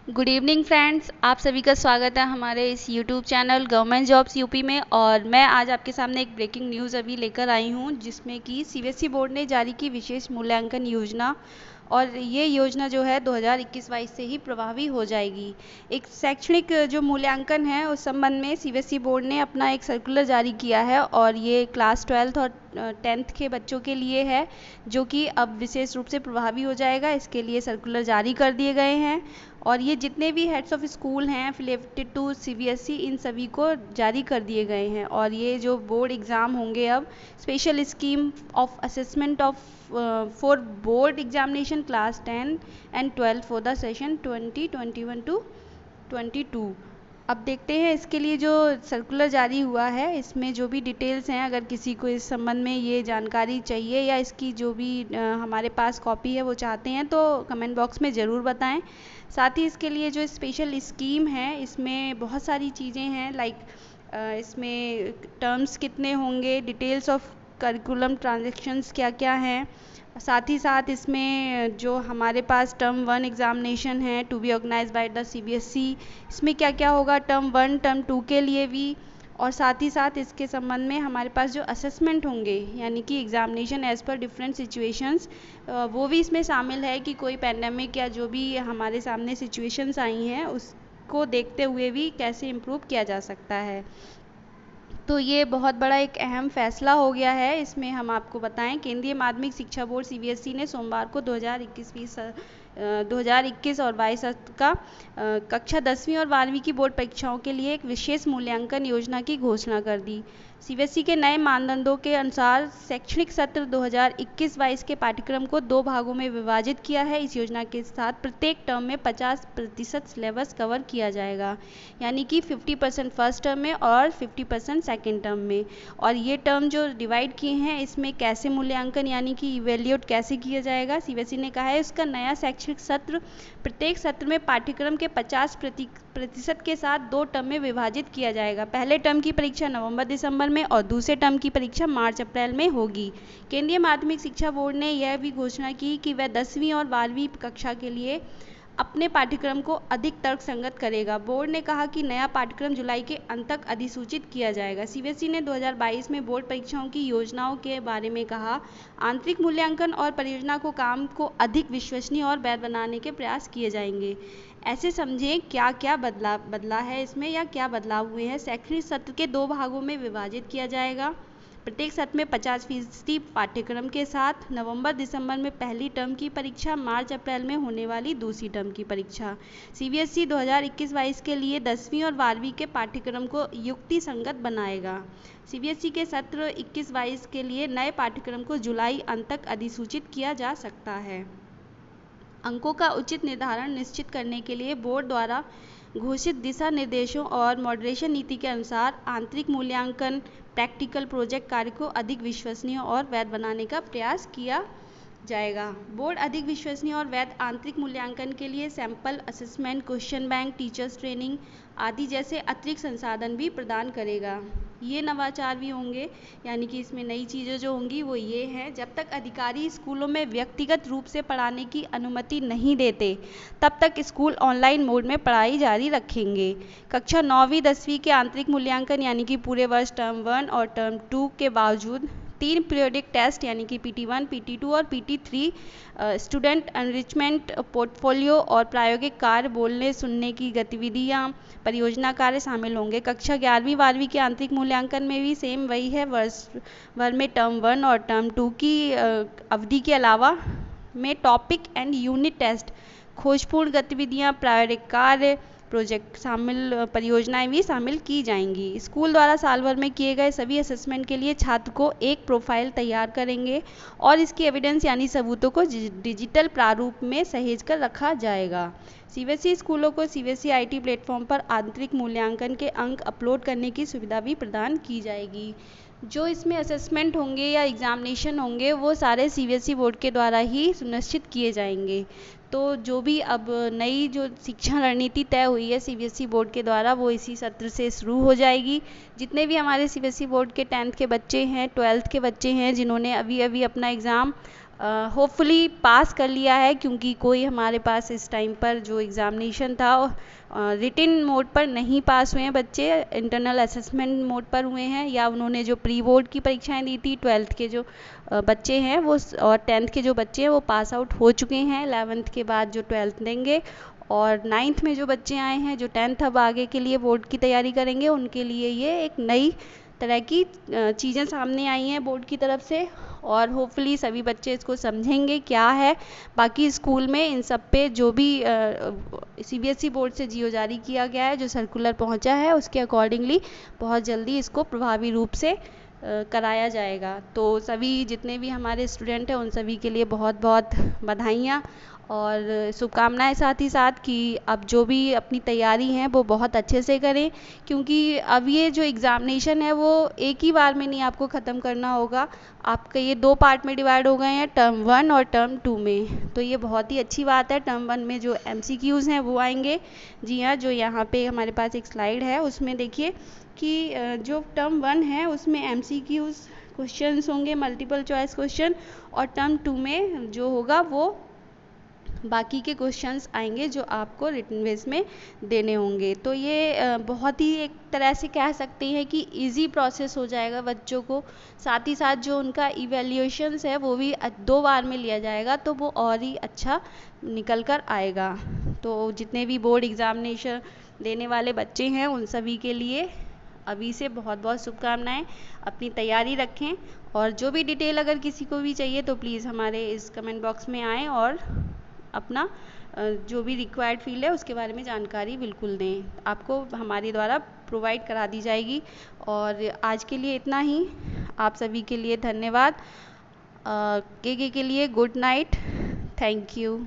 Good evening friends, आप सभी का स्वागत है हमारे इस YouTube channel government jobs UP में। और मैं आज आपके सामने एक ब्रेकिंग न्यूज़ अभी लेकर आई हूँ, जिसमें कि सीबीएसई बोर्ड ने जारी की विशेष मूल्यांकन योजना। और ये योजना जो है 2021-22 से ही प्रभावी हो जाएगी। एक शैक्षणिक जो मूल्यांकन है उस संबंध में सीबीएसई बोर्ड ने अपना एक सर्कुलर जारी किया है, और ये क्लास 12th और 10th के बच्चों के लिए है, जो कि अब विशेष रूप से प्रभावी हो जाएगा। इसके लिए सर्कुलर जारी कर दिए गए हैं, और ये जितने भी हेड्स ऑफ स्कूल हैं एफिलिएटेड टू सीबीएसई, इन सभी को जारी कर दिए गए हैं। और ये जो बोर्ड एग्ज़ाम होंगे अब special scheme of assessment of for board examination class 10 and 12 for the session 2021 to 22। अब देखते हैं इसके लिए जो सर्कुलर जारी हुआ है इसमें जो भी डिटेल्स हैं, अगर किसी को इस संबंध में ये जानकारी चाहिए या इसकी जो भी हमारे पास कॉपी है वो चाहते हैं तो कमेंट बॉक्स में ज़रूर बताएं। साथ ही इसके लिए जो स्पेशल स्कीम है इसमें बहुत सारी चीज़ें हैं, लाइक इसमें टर्म्स कितने होंगे, डिटेल्स ऑफ करिकुलम ट्रांजैक्शंस क्या क्या हैं। साथ ही साथ इसमें जो हमारे पास टर्म 1 एग्ज़ामिनेशन है to be organise by the CBSE, इसमें क्या क्या होगा टर्म 1 टर्म 2 के लिए भी। और साथ ही साथ इसके संबंध में हमारे पास जो असेसमेंट होंगे यानी कि examination as per different situations, वो भी इसमें शामिल है कि कोई पैंडेमिक या जो भी हमारे सामने सिचुएशंस आई हैं उसको देखते हुए भी कैसे इम्प्रूव किया जा सकता है। तो ये बहुत बड़ा एक अहम फैसला हो गया है। इसमें हम आपको बताएं, केंद्रीय माध्यमिक शिक्षा बोर्ड सीबीएसई ने सोमवार को 2021 और 22 का कक्षा 10वीं और 12वीं की बोर्ड परीक्षाओं के लिए एक विशेष मूल्यांकन योजना की घोषणा कर दी। सीबीएसई के नए मानदंडों के अनुसार शैक्षणिक सत्र 2021-22 के पाठ्यक्रम को 2 भागों में विभाजित किया है। इस योजना के साथ प्रत्येक टर्म में 50% सिलेबस कवर किया जाएगा, यानी कि 50% फर्स्ट टर्म में और 50% सेकेंड टर्म में। और ये टर्म जो डिवाइड किए हैं इसमें कैसे मूल्यांकन यानी कि इवेल्यूएट कैसे किया जाएगा, सीबीएसई ने कहा है इसका नया शैक्षणिक सत्र प्रत्येक सत्र में पाठ्यक्रम के 50% के साथ 2 टर्म में विभाजित किया जाएगा। पहले टर्म की परीक्षा नवंबर दिसंबर में और दूसरे टर्म की परीक्षा मार्च अप्रैल में होगी। केंद्रीय माध्यमिक शिक्षा बोर्ड ने यह भी घोषणा की कि वह 10वीं और 12वीं कक्षा के लिए अपने पाठ्यक्रम को अधिक तर्कसंगत करेगा। बोर्ड ने कहा कि नया पाठ्यक्रम जुलाई के अंत तक अधिसूचित किया जाएगा। सीबीएसई ने 2022 में बोर्ड परीक्षाओं की योजनाओं के बारे में कहा, आंतरिक मूल्यांकन और परियोजना को काम को अधिक विश्वसनीय और वैध बनाने के प्रयास किए जाएंगे। ऐसे समझें क्या क्या बदला है इसमें या क्या बदलाव हुए हैं। शैक्षणिक सत्र के 2 भागों में विभाजित किया जाएगा, प्रत्येक सत्र में 50% पाठ्यक्रम के साथ नवंबर दिसंबर में पहली टर्म की परीक्षा, मार्च अप्रैल में होने वाली दूसरी टर्म की परीक्षा। सीबीएसई 2021-22 के लिए 10वीं और 12वीं के पाठ्यक्रम को युक्ति संगत बनाएगा। सीबीएसई के सत्र 21-22 के लिए नए पाठ्यक्रम को जुलाई अंत तक अधिसूचित किया जा सकता है। अंकों का उचित निर्धारण निश्चित करने के लिए बोर्ड द्वारा घोषित दिशा निर्देशों और मॉडरेशन नीति के अनुसार आंतरिक मूल्यांकन प्रैक्टिकल प्रोजेक्ट कार्य को अधिक विश्वसनीय और वैध बनाने का प्रयास किया जाएगा। बोर्ड अधिक विश्वसनीय और वैध आंतरिक मूल्यांकन के लिए sample assessment, question bank, teachers training आदि जैसे अतिरिक्त संसाधन भी प्रदान करेगा। ये नवाचार भी होंगे, यानी कि इसमें नई चीज़ें जो होंगी वो ये हैं, जब तक अधिकारी स्कूलों में व्यक्तिगत रूप से पढ़ाने की अनुमति नहीं देते तब तक स्कूल ऑनलाइन मोड में पढ़ाई जारी रखेंगे। कक्षा 9वीं 10वीं के आंतरिक मूल्यांकन यानी कि पूरे वर्ष टर्म 1 और टर्म 2 के बावजूद 3 पीरियोडिक टेस्ट यानी कि PT1, PT2 और PT3, स्टूडेंट एनरिचमेंट, पोर्टफोलियो और प्रायोगिक कार्य, बोलने सुनने की गतिविधियाँ, परियोजना कार्य शामिल होंगे। कक्षा 11वीं 12वीं के आंतरिक मूल्यांकन में भी सेम वही है, वर्ष भर में टर्म 1 और टर्म 2 की अवधि के अलावा में टॉपिक एंड यूनिट टेस्ट, खोजपूर्ण गतिविधियाँ, प्रायोगिक कार्य, प्रोजेक्ट शामिल, परियोजनाएं भी शामिल की जाएंगी। स्कूल द्वारा साल भर में किए गए सभी असेसमेंट के लिए छात्र को एक प्रोफाइल तैयार करेंगे और इसकी एविडेंस यानी सबूतों को डिजिटल प्रारूप में सहेज कर रखा जाएगा। सीबीएसई स्कूलों को सीबीएसई आईटी प्लेटफॉर्म पर आंतरिक मूल्यांकन के अंक अपलोड करने की सुविधा भी प्रदान की जाएगी। जो इसमें असेसमेंट होंगे या एग्जामिनेशन होंगे वो सारे सीबीएसई बोर्ड के द्वारा ही सुनिश्चित किए जाएंगे। तो जो भी अब नई जो शिक्षा रणनीति तय हुई है सीबीएसई बोर्ड के द्वारा वो इसी सत्र से शुरू हो जाएगी। जितने भी हमारे सीबीएसई बोर्ड के 10th के बच्चे हैं, 12th के बच्चे हैं जिन्होंने अभी अभी अपना एग्ज़ाम होपफुली पास कर लिया है, क्योंकि कोई हमारे पास इस टाइम पर जो एग्ज़ामिनेशन था रिटिन मोड पर नहीं पास हुए हैं बच्चे, इंटरनल असेसमेंट मोड पर हुए हैं, या उन्होंने जो प्री बोर्ड की परीक्षाएं दी थी 12th के जो बच्चे हैं वो और 10th के जो बच्चे हैं वो पास आउट हो चुके हैं 11th के बाद जो 12th देंगे। और 9th में जो बच्चे आए हैं जो 10th अब आगे के लिए बोर्ड की तैयारी करेंगे, उनके लिए ये एक नई तरह की चीज़ें सामने आई हैं बोर्ड की तरफ से, और होपफुली सभी बच्चे इसको समझेंगे क्या है। बाकी स्कूल में इन सब पे जो भी CBSE बोर्ड से जियो जारी किया गया है, जो सर्कुलर पहुंचा है, उसके अकॉर्डिंगली बहुत जल्दी इसको प्रभावी रूप से कराया जाएगा। तो सभी जितने भी हमारे स्टूडेंट हैं उन सभी के लिए बहुत बहुत बधाइयाँ और शुभकामनाएं, साथ ही साथ कि अब जो भी अपनी तैयारी है वो बहुत अच्छे से करें, क्योंकि अब ये जो एग्ज़ामिनेशन है वो एक ही बार में नहीं आपको ख़त्म करना होगा। आपका ये 2 पार्ट में डिवाइड हो गए हैं, टर्म 1 और टर्म 2 में। तो ये बहुत ही अच्छी बात है। टर्म 1 में जो MCQs हैं वो आएंगे। जी हाँ, जो यहाँ पे हमारे पास एक स्लाइड है उसमें देखिए कि जो टर्म 1 है उसमें MCQs क्वेश्चंस होंगे, मल्टीपल चॉइस क्वेश्चन, और टर्म 2 में जो होगा वो बाकी के क्वेश्चंस आएंगे जो आपको रिटन बेस में देने होंगे। तो ये बहुत ही एक तरह से कह सकते हैं कि इजी प्रोसेस हो जाएगा बच्चों को। साथ ही साथ जो उनका इवैल्यूएशंस है वो भी 2 बार में लिया जाएगा, तो वो और ही अच्छा निकल कर आएगा। तो जितने भी बोर्ड एग्ज़ामिनेशन देने वाले बच्चे हैं उन सभी के लिए अभी से बहुत बहुत शुभकामनाएं। अपनी तैयारी रखें, और जो भी डिटेल अगर किसी को भी चाहिए तो प्लीज़ हमारे इस कमेंट बॉक्स में आएँ और अपना जो भी रिक्वायर्ड फील्ड है उसके बारे में जानकारी बिल्कुल दें, आपको हमारे द्वारा प्रोवाइड करा दी जाएगी। और आज के लिए इतना ही। आप सभी के लिए धन्यवाद। के लिए गुड नाइट। Thank you.